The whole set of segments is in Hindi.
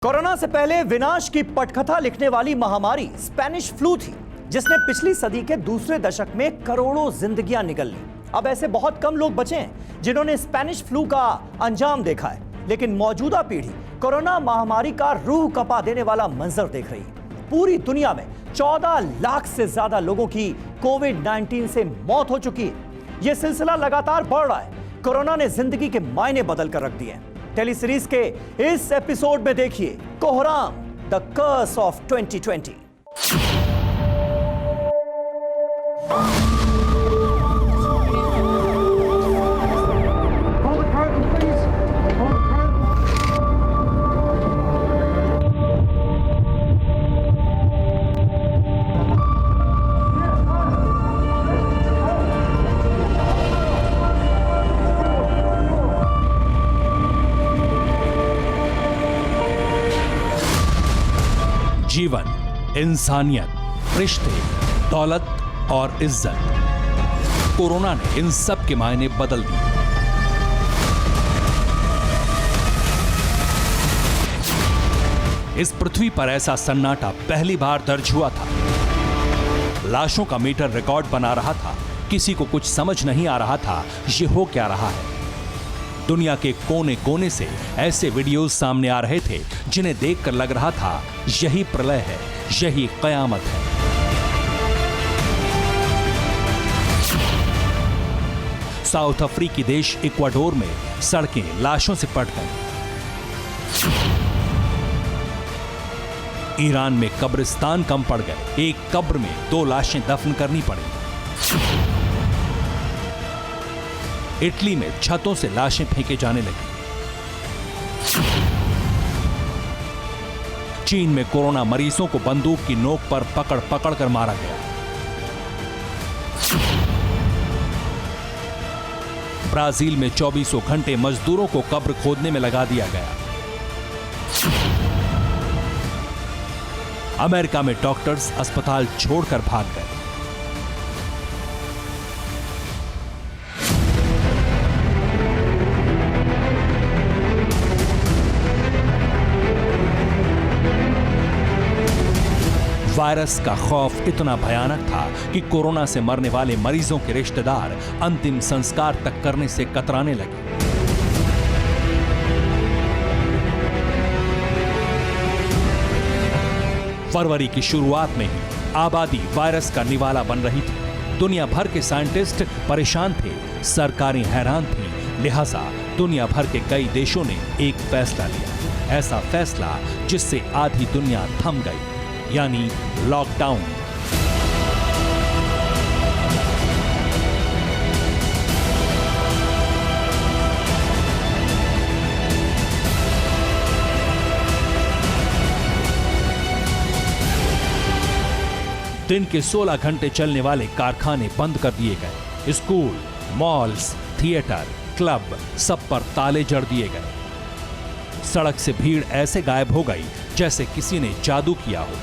कोरोना से पहले विनाश की पटकथा लिखने वाली महामारी स्पेनिश फ्लू थी, जिसने पिछली सदी के दूसरे दशक में करोड़ों जिंदगियां निगल ली। अब ऐसे बहुत कम लोग बचे हैं जिन्होंने स्पेनिश फ्लू का अंजाम देखा है, लेकिन मौजूदा पीढ़ी कोरोना महामारी का रूह कपा देने वाला मंजर देख रही है। पूरी दुनिया में 14 लाख से ज्यादा लोगों की कोविड-19 से मौत हो चुकी है। यह सिलसिला लगातार बढ़ रहा है। कोरोना ने जिंदगी के मायने बदल कर रख दिए हैं। टेली सीरीज के इस एपिसोड में देखिए कोहराम, द कर्स ऑफ 2020। जीवन, इंसानियत, रिश्ते, दौलत और इज्जत, कोरोना ने इन सब के मायने बदल दिए। इस पृथ्वी पर ऐसा सन्नाटा पहली बार दर्ज हुआ था। लाशों का मीटर रिकॉर्ड बना रहा था। किसी को कुछ समझ नहीं आ रहा था ये हो क्या रहा है। दुनिया के कोने कोने से ऐसे वीडियोस सामने आ रहे थे जिन्हें देखकर लग रहा था यही प्रलय है, यही कयामत है। साउथ अफ्रीकी देश इक्वाडोर में सड़कें लाशों से पट गईं। ईरान में कब्रिस्तान कम पड़ गए। एक कब्र में 2 लाशें दफन करनी पड़ी। इटली में छतों से लाशें फेंके जाने लगी। चीन में कोरोना मरीजों को बंदूक की नोक पर पकड़ पकड़ कर मारा गया। ब्राजील में 24 घंटे मजदूरों को कब्र खोदने में लगा दिया गया। अमेरिका में डॉक्टर्स अस्पताल छोड़कर भाग गए। वायरस का खौफ इतना भयानक था कि कोरोना से मरने वाले मरीजों के रिश्तेदार अंतिम संस्कार तक करने से कतराने लगे। फरवरी की शुरुआत में ही आबादी वायरस का निवाला बन रही थी। दुनिया भर के साइंटिस्ट परेशान थे, सरकारें हैरान थीं। लिहाजा दुनिया भर के कई देशों ने एक फैसला लिया। ऐसा फैसला जिससे आधी दुनिया थम गई, यानी लॉकडाउन। दिन के 16 घंटे चलने वाले कारखाने बंद कर दिए गए। स्कूल, मॉल्स, थिएटर, क्लब सब पर ताले जड़ दिए गए। सड़क से भीड़ ऐसे गायब हो गई जैसे किसी ने जादू किया हो।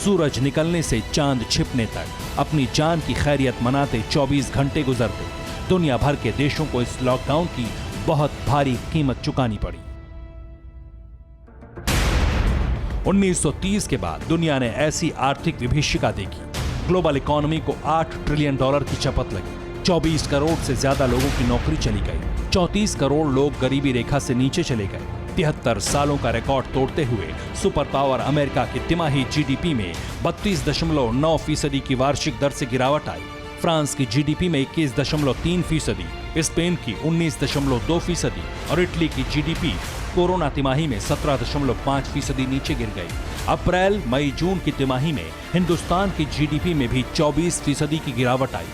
सूरज निकलने से चांद छिपने तक अपनी जान की खैरियत मनाते 24 घंटे गुजरते। दुनिया भर के देशों को इस लॉकडाउन की बहुत भारी कीमत चुकानी पड़ी। 1930 के बाद दुनिया ने ऐसी आर्थिक विभीषिका देखी। ग्लोबल इकोनॉमी को $8 ट्रिलियन की चपत लगी। 24 करोड़ से ज्यादा लोगों की नौकरी चली गई। 34 करोड़ लोग गरीबी रेखा से नीचे चले गए। 73 सालों का रिकॉर्ड तोड़ते हुए सुपर पावर अमेरिका की तिमाही जीडीपी में 32.9% की वार्षिक दर से गिरावट आई। फ्रांस की जीडीपी में 21.3%, स्पेन की 19.2% और इटली की जीडीपी कोरोना तिमाही में 17.5% नीचे गिर गई। अप्रैल, मई, जून की तिमाही में हिंदुस्तान की जीडीपी में भी 24% की गिरावट आई।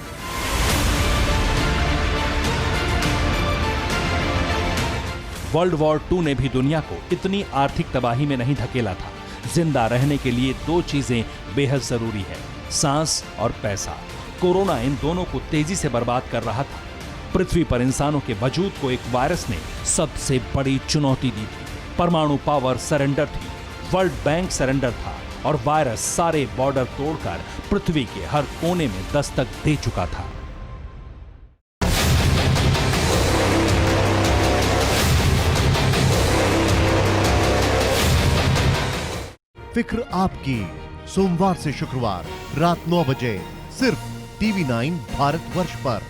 वर्ल्ड वॉर 2 ने भी दुनिया को इतनी आर्थिक तबाही में नहीं धकेला था। जिंदा रहने के लिए 2 चीजें बेहद जरूरी है, सांस और पैसा। कोरोना इन दोनों को तेजी से बर्बाद कर रहा था। पृथ्वी पर इंसानों के वजूद को एक वायरस ने सबसे बड़ी चुनौती दी थी। परमाणु पावर सरेंडर थी, वर्ल्ड बैंक सरेंडर था और वायरस सारे बॉर्डर तोड़कर पृथ्वी के हर कोने में दस्तक दे चुका था। फिक्र आपकी, सोमवार से शुक्रवार रात 9 बजे सिर्फ TV9 भारतवर्ष पर।